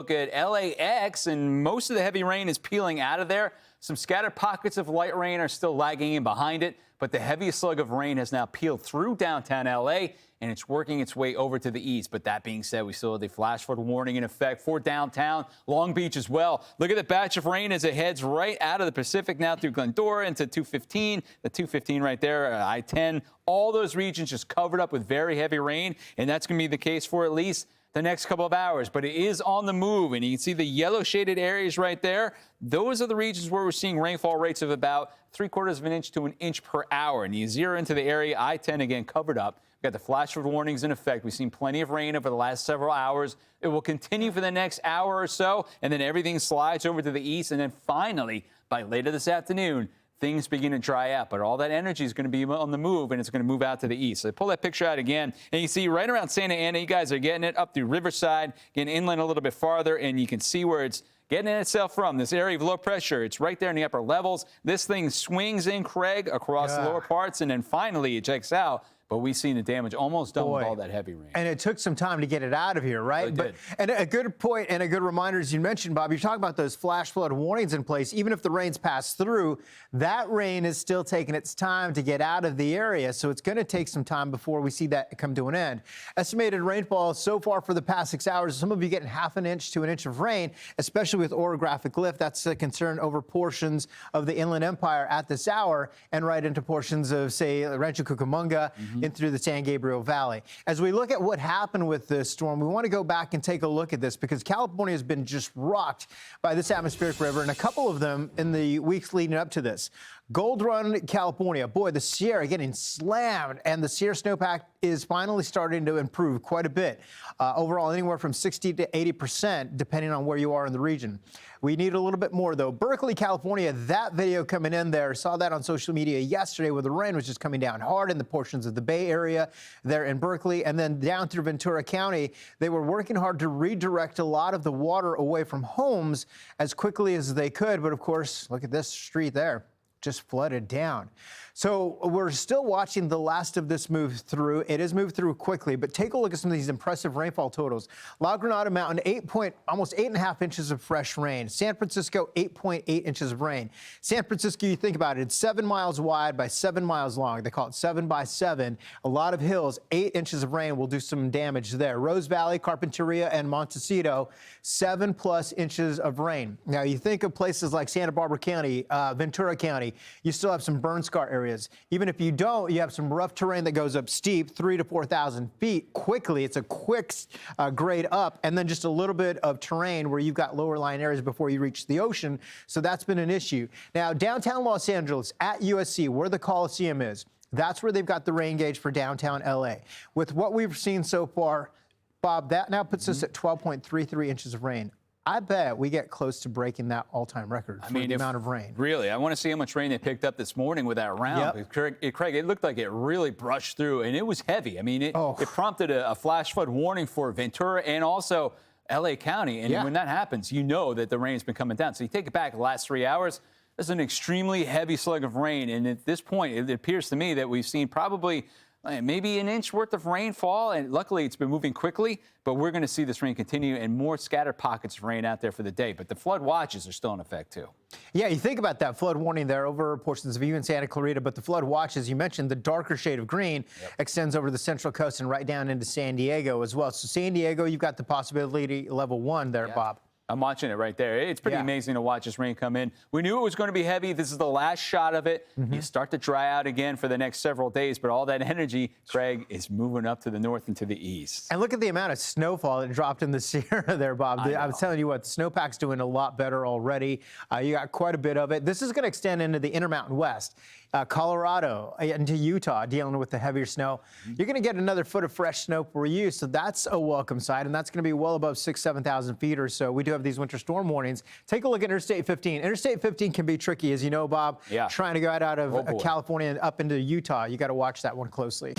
look at LAX, and most of the heavy rain is peeling out of there. Some scattered pockets of light rain are still lagging in behind it, but the heaviest slug of rain has now peeled through downtown LA, and it's working its way over to the east. But that being said, we still have the flash flood warning in effect for downtown Long Beach as well. Look at the batch of rain as it heads right out of the Pacific now through Glendora into 215. The 215 right there, I-10. All those regions just covered up with very heavy rain, and that's going to be the case for at least the next couple of hours. But it is on the move, and you can see the yellow shaded areas right there. Those are the regions where we're seeing rainfall rates of about 3/4 of an inch to an inch per hour. And you zero into the area, I-10 again covered up. We've got the flash flood warnings in effect. We've seen plenty of rain over the last several hours. It will continue for the next hour or so, and then everything slides over to the east. And then finally, by later this afternoon, things begin to dry out, but all that energy is going to be on the move, and it's going to move out to the east. So pull that picture out again, and you see right around Santa Ana, you guys are getting it up through Riverside, getting inland a little bit farther, and you can see where it's getting itself from. This area of low pressure, it's right there in the upper levels. This thing swings in, Craig, across the lower parts, and then finally it checks out. But we've seen the damage almost done with all that heavy rain. And it took some time to get it out of here, right? And a good point and a good reminder, as you mentioned, Bob, you're talking about those flash flood warnings in place. Even if the rain's passed through, that rain is still taking its time to get out of the area. So it's going to take some time before we see that come to an end. Estimated rainfall so far for the past 6 hours, some of you getting half an inch to an inch of rain, especially with orographic lift. That's a concern over portions of the Inland Empire at this hour and right into portions of, say, Rancho Cucamonga, in through the San Gabriel Valley. As we look at what happened with this storm, we want to go back and take a look at this because California has been just rocked by this atmospheric river, and a couple of them in the weeks leading up to this. Gold Run, California. Boy, the Sierra getting slammed, and the Sierra snowpack is finally starting to improve quite a bit. Overall, anywhere from 60 to 80%, depending on where you are in the region. We need a little bit more, though. Berkeley, California, that video coming in there. Saw that on social media yesterday where the rain was just coming down hard in the portions of the Bay Area there in Berkeley. And then down through Ventura County, they were working hard to redirect a lot of the water away from homes as quickly as they could. But, of course, look at this street there. Just flooded down. So we're still watching the last of this move through. It has moved through quickly, but take a look at some of these impressive rainfall totals. La Granada Mountain, almost 8.5 inches of fresh rain. San Francisco, 8.8 inches of rain. San Francisco, you think about it, it's 7 miles wide by 7 miles long. They call it 7 by 7. A lot of hills, 8 inches of rain will do some damage there. Rose Valley, Carpinteria, and Montecito, 7+ inches of rain. Now, you think of places like Santa Barbara County, Ventura County, you still have some burn scar areas. Even if you don't, you have some rough terrain that goes up steep, 3,000 to 4,000 feet quickly. It's a quick grade up, and then just a little bit of terrain where you've got lower lying areas before you reach the ocean. So that's been an issue. Now, downtown Los Angeles at USC, where the Coliseum is, that's where they've got the rain gauge for downtown LA. With what we've seen so far, Bob, that now puts us at 12.33 inches of rain. I bet we get close to breaking that all-time record for the amount of rain. Really, I want to see how much rain they picked up this morning with that round. Yep. Craig, it looked like it really brushed through, and it was heavy. I mean, it prompted a flash flood warning for Ventura and also L.A. County. And when that happens, you know that the rain's been coming down. So you take it back the last 3 hours, this is an extremely heavy slug of rain. And at this point, it appears to me that we've seen probably maybe an inch worth of rainfall, and luckily it's been moving quickly, but we're going to see this rain continue and more scattered pockets of rain out there for the day. But the flood watches are still in effect, too. Yeah, you think about that flood warning there over portions of even Santa Clarita, but the flood watch, as you mentioned, the darker shade of green extends over the Central Coast and right down into San Diego as well. So San Diego, you've got the possibility level 1 there, Bob. I'm watching it right there. It's pretty amazing to watch this rain come in. We knew it was going to be heavy. This is the last shot of it. You start to dry out again for the next several days, but all that energy, Craig, is moving up to the north and to the east. And look at the amount of snowfall that dropped in the Sierra there, Bob. I was telling you what, the snowpack's doing a lot better already. You got quite a bit of it. This is going to extend into the Intermountain West. Colorado into Utah dealing with the heavier snow. You're going to get another foot of fresh snow for you, so that's a welcome sight, and that's going to be well above 7,000 feet or so. We do have these winter storm warnings. Take a look at Interstate 15. Interstate 15 can be tricky, as you know, Bob. Trying to go out of California and up into Utah. You got to watch that one closely.